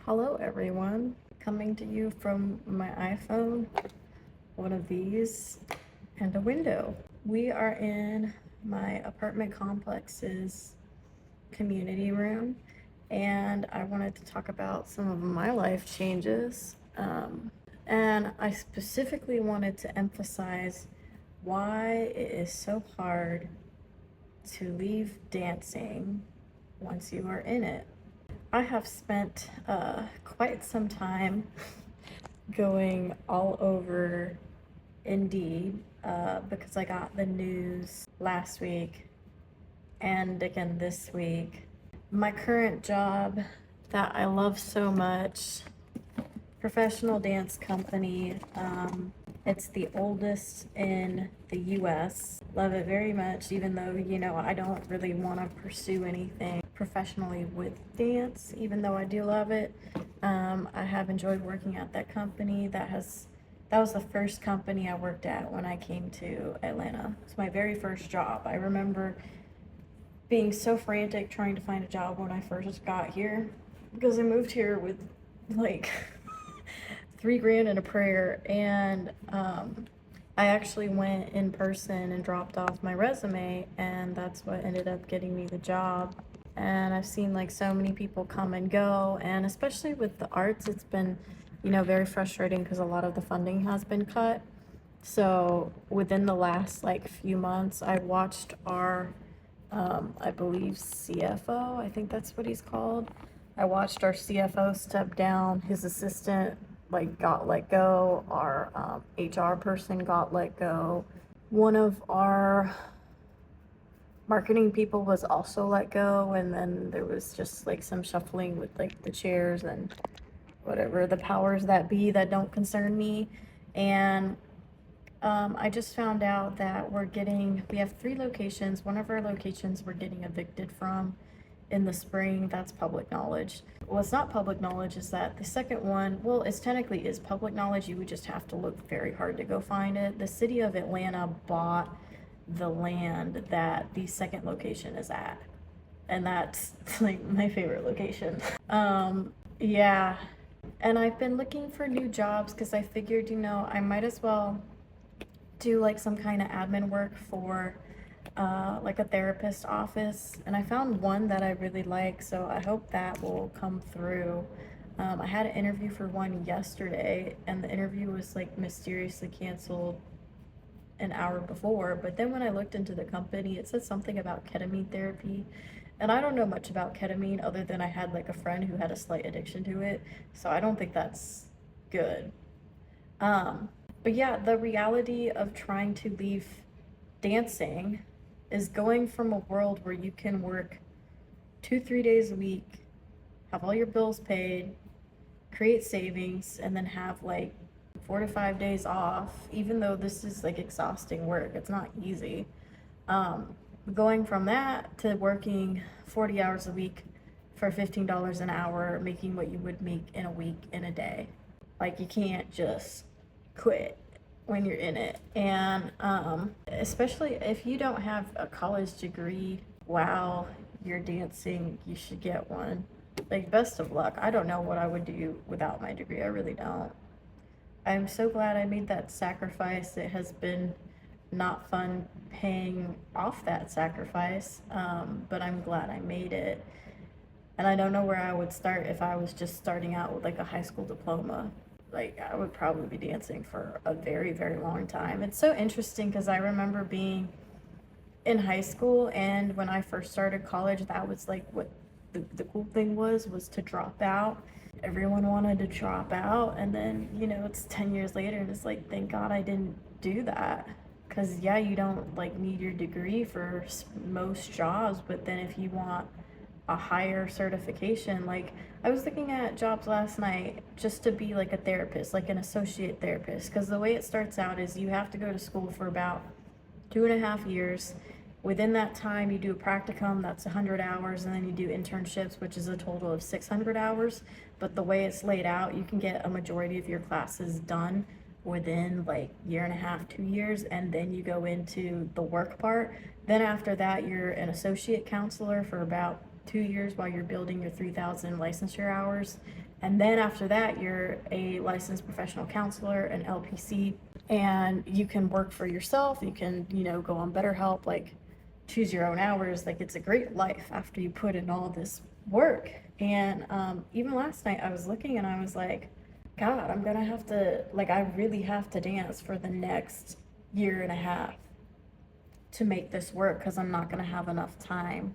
Hello everyone, coming to you from my iPhone, one of these, and a window. We are in my apartment complex's community room, and I wanted to talk about some of my life changes. And I specifically wanted to emphasize why it is so hard to leave dancing once you are in it. I have spent quite some time going all over Indeed because I got the news last week and again this week. My current job that I love so much, professional dance company. It's the oldest in the US. Love it very much, even though, I don't really want to pursue anything professionally with dance, even though I do love it. I have enjoyed working at that company. That was the first company I worked at when I came to Atlanta. It's my very first job. I remember being so frantic trying to find a job when I first got here because I moved here with like $3,000 and a prayer, and I actually went in person and dropped off my resume, and that's what ended up getting me the job. And I've seen like so many people come and go, and especially with the arts, it's been, very frustrating because a lot of the funding has been cut. So within the last like few months, I watched our, I believe CFO, I think that's what he's called. I watched our CFO step down. His assistant like got let go. Our HR person got let go. One of our marketing people was also let go, and then there was just like some shuffling with like the chairs and whatever the powers that be that don't concern me. And I just found out that we have 3 locations. One of our locations we're getting evicted from in the spring. That's public knowledge. What's not public knowledge is that the second one, well, it's technically is public knowledge. You would just have to look very hard to go find it. The city of Atlanta bought the land that the second location is at. And that's like my favorite location. Yeah. And I've been looking for new jobs because I figured, I might as well do like some kind of admin work for like a therapist office, and I found one that I really like, so I hope that will come through. I had an interview for one yesterday, and the interview was like mysteriously canceled an hour before, but then when I looked into the company, it said something about ketamine therapy, and I don't know much about ketamine other than I had like a friend who had a slight addiction to it, so I don't think that's good. But yeah, the reality of trying to leave dancing is going from a world where you can work 2-3 days a week, have all your bills paid, create savings, and then have like 4 to 5 days off, even though this is like exhausting work. It's not easy. Going from that to working 40 hours a week for $15 an hour, making what you would make in a week in a day. Like, you can't just quit when you're in it. And especially if you don't have a college degree while you're dancing, you should get one. Like, best of luck. I don't know what I would do without my degree. I really don't. I'm so glad I made that sacrifice. It has been not fun paying off that sacrifice, but I'm glad I made it. And I don't know where I would start if I was just starting out with like a high school diploma. Like, I would probably be dancing for a very, very long time. It's so interesting because I remember being in high school, and when I first started college, that was like what the cool thing was to drop out. Everyone wanted to drop out, and then, it's 10 years later, and it's like, thank God I didn't do that. Because, yeah, you don't like need your degree for most jobs, but then if you want a higher certification, like I was looking at jobs last night just to be like a therapist, like an associate therapist, because the way it starts out is you have to go to school for about 2.5 years. Within that time you do a practicum, that's 100 hours, and then you do internships, which is a total of 600 hours. But the way it's laid out, you can get a majority of your classes done within like 1.5 to 2 years, and then you go into the work part. Then after that, you're an associate counselor for about 2 years while you're building your 3,000 licensure hours. And then after that, you're a licensed professional counselor, an LPC, and you can work for yourself. You can, go on BetterHelp, like choose your own hours. Like, it's a great life after you put in all this work. And even last night I was looking and I was like, God, I'm gonna have to, like, I really have to dance for the next year and a half to make this work, because I'm not gonna have enough time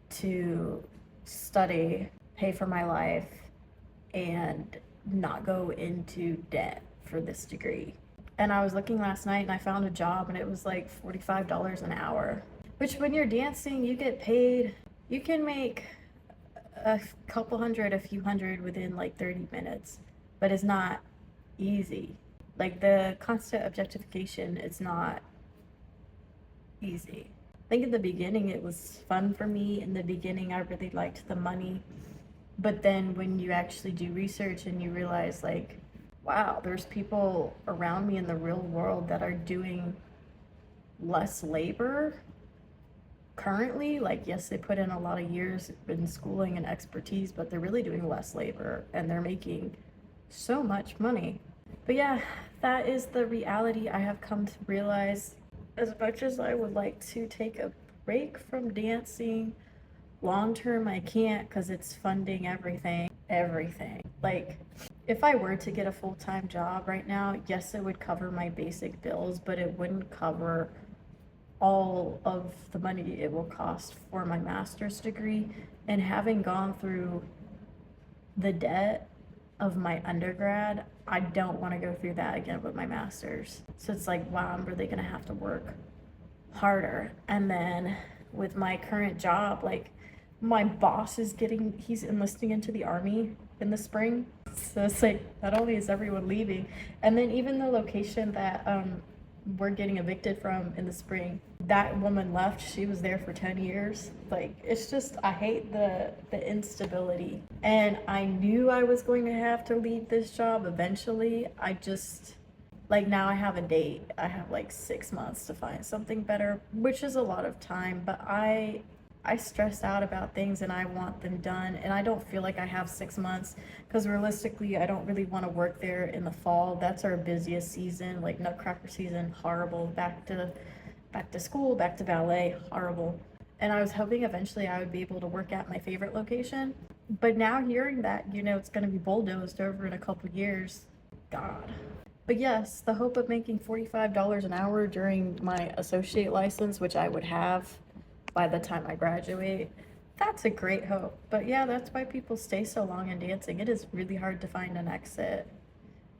to study, pay for my life, and not go into debt for this degree. And I was looking last night and I found a job and it was like $45 an hour, which when you're dancing, you get paid, you can make a couple hundred, a few hundred within like 30 minutes, but it's not easy. Like, the constant objectification, it's not easy. I think in the beginning it was fun for me. In the beginning, I really liked the money. But then when you actually do research and you realize, like, wow, there's people around me in the real world that are doing less labor currently. Like, yes, they put in a lot of years in schooling and expertise, but they're really doing less labor and they're making so much money. But yeah, that is the reality I have come to realize. As much as I would like to take a break from dancing, long term I can't, because it's funding everything. Like, if I were to get a full-time job right now, yes, it would cover my basic bills, but it wouldn't cover all of the money it will cost for my master's degree. And having gone through the debt of my undergrad, I don't want to go through that again with my master's. So it's like, wow, I'm really gonna have to work harder. And then with my current job, like, my boss he's enlisting into the Army in the spring. So it's like, not only is everyone leaving, and then even the location that we're getting evicted from in the spring, that woman left. She was there for 10 years. Like, it's just, I hate the instability. And I knew I was going to have to leave this job eventually. I just, like, now I have a date. I have like 6 months to find something better, which is a lot of time, but I stress out about things and I want them done, and I don't feel like I have 6 months, because realistically I don't really want to work there in the fall. That's our busiest season, like Nutcracker season, horrible. Back to school, back to ballet, horrible. And I was hoping eventually I would be able to work at my favorite location, but now hearing that, it's going to be bulldozed over in a couple years, God. But yes, the hope of making $45 an hour during my associate license, which I would have by the time I graduate, that's a great hope. But yeah, that's why people stay so long in dancing. It is really hard to find an exit,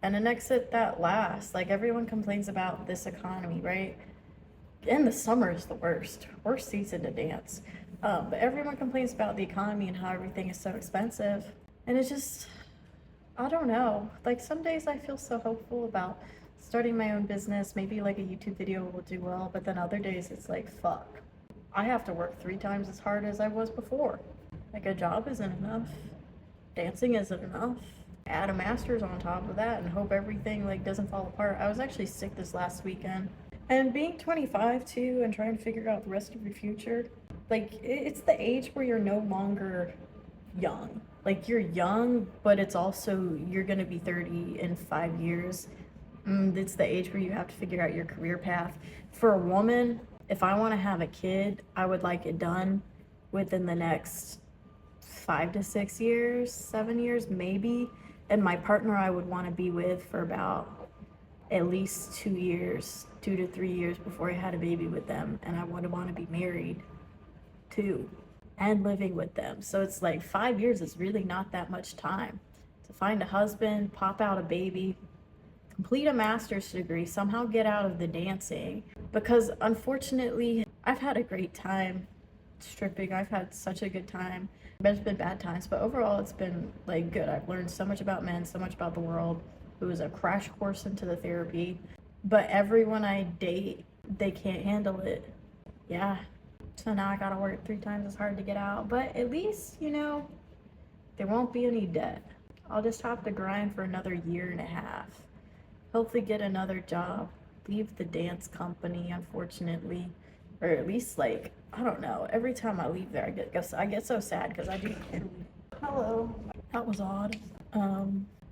and an exit that lasts. Like, everyone complains about this economy, right? And the summer is the worst season to dance. But everyone complains about the economy and how everything is so expensive. And it's just, I don't know. Like, some days I feel so hopeful about starting my own business. Maybe like a YouTube video will do well, but then other days it's like, fuck, I have to work 3 times as hard as I was before. Like, a job isn't enough. Dancing isn't enough. Add a master's on top of that and hope everything, like, doesn't fall apart. I was actually sick this last weekend. And being 25 too, and trying to figure out the rest of your future, like, it's the age where you're no longer young. Like, you're young, but it's also, you're gonna be 30 in 5 years. It's the age where you have to figure out your career path. For a woman, if I want to have a kid, I would like it done within the next 5 to 6 years, 7 years, maybe. And my partner I would want to be with for about at least 2 years, 2 to 3 years before I had a baby with them. And I would want to be married too and living with them. So it's like 5 years is really not that much time to find a husband, pop out a baby, complete a master's degree, somehow get out of the dancing. Because unfortunately, I've had a great time stripping. I've had such a good time. There's been bad times, but overall it's been, like, good. I've learned so much about men, so much about the world. It was a crash course into the therapy. But everyone I date, they can't handle it. Yeah. So now I gotta work 3 times as hard to get out. But at least, there won't be any debt. I'll just have to grind for another year and a half. Hopefully get another job. Leave the dance company, unfortunately. or at least like, I don't know, every time I leave there I get so sad because I do truly, hello, that was odd.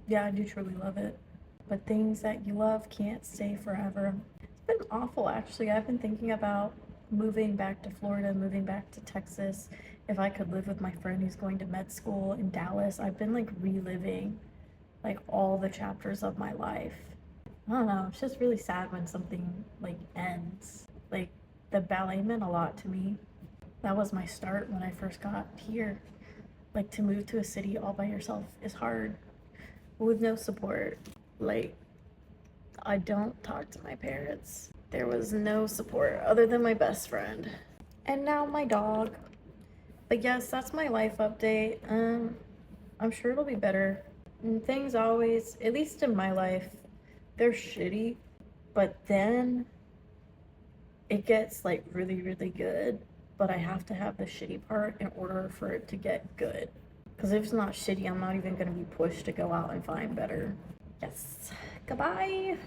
Yeah, I do truly love it, but things that you love can't stay forever. It's been awful, actually. I've been thinking about moving back to Florida, moving back to Texas, if I could live with my friend who's going to med school in Dallas. I've been like reliving like all the chapters of my life. I don't know, it's just really sad when something like ends. Like the ballet meant a lot to me. That was my start when I first got here. Like to move to a city all by yourself is hard with no support. Like I don't talk to my parents. There was no support other than my best friend. And now my dog. But yes, that's my life update. I'm sure it'll be better. And things always, at least in my life, they're shitty, but then it gets like really, really good. But I have to have the shitty part in order for it to get good. Because if it's not shitty, I'm not even going to be pushed to go out and find better. Yes. Goodbye.